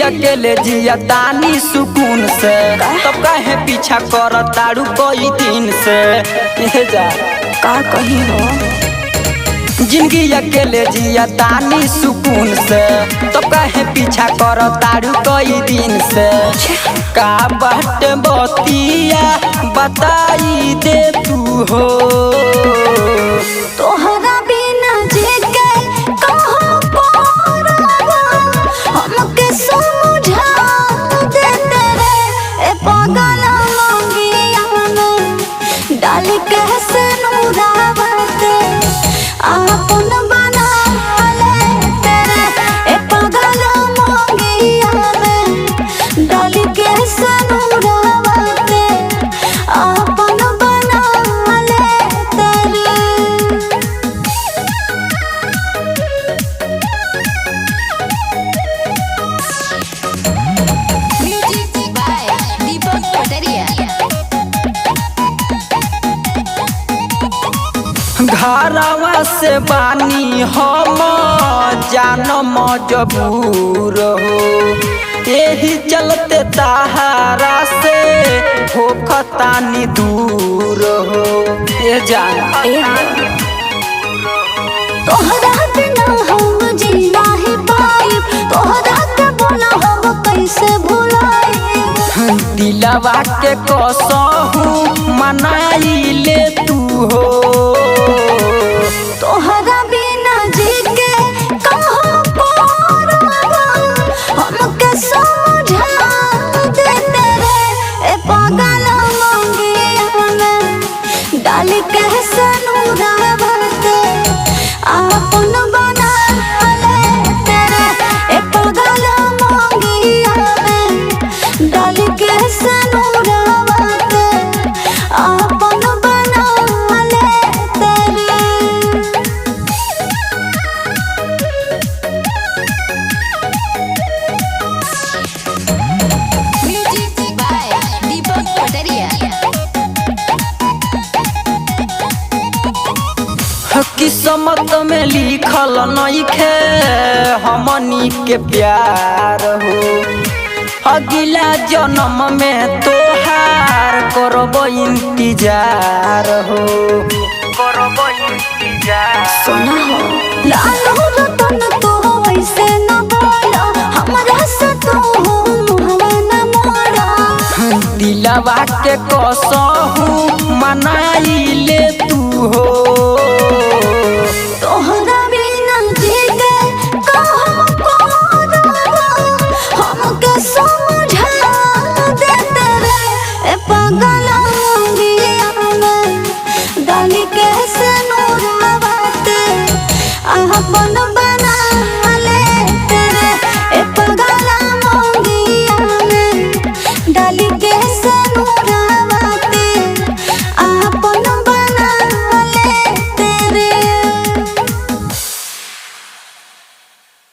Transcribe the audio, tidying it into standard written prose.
अकेले जिया तानी सुकून से, तब काहे पीछा कर तारू कई दिन से। ये जा का कही हो जिंदगी अकेले जिया तानी सुकून से, तब काहे पीछा कर तारू कई दिन से। का बाट बतिया बताई दे तू हो, तोहरा बिना जीके कहाँ पारवा, हमके समझा दे तेरे ए पागल मंगिया में डाल के सनूरावते आपन बना ले तेरे ए पागल मंगिया में डाल के सनूरावते आपन बना ले तेरे। Music by Deepak Pataria. घरवा से बानी हम जान मजबूर हो, यही चलते तहारा से होखतानी दूर हो। ये जान तोहरा बिना हम जी नाही पाई, तोहरा के बोला हम कैसे भुलाई। दिलवा के कसहू मनाई ले तू हो, तोहरा बिना जी के कहाँ पारवा, हमके समझा दे तेरे ए पागल मंगिया में डाल के सनूरावते आपन बना ले तेरे ए पागल मंगिया में डाल के सनूरावते आपन बना ले तेरे। Music by Deepak Pataria. किस्मत में लिखल नइखे हमनी के प्यार हो, अगला जन्म में तोहार करब इंतजार हो, करब इंतजार। सोना हो लालो रतन तो ऐसे न बोला, हमरा से तो मुहवा न मोड़ा। दिलवा के कसहू मनाई ले तू हो, तोहरा बिना जीके कहाँ पारवा, हमके समझा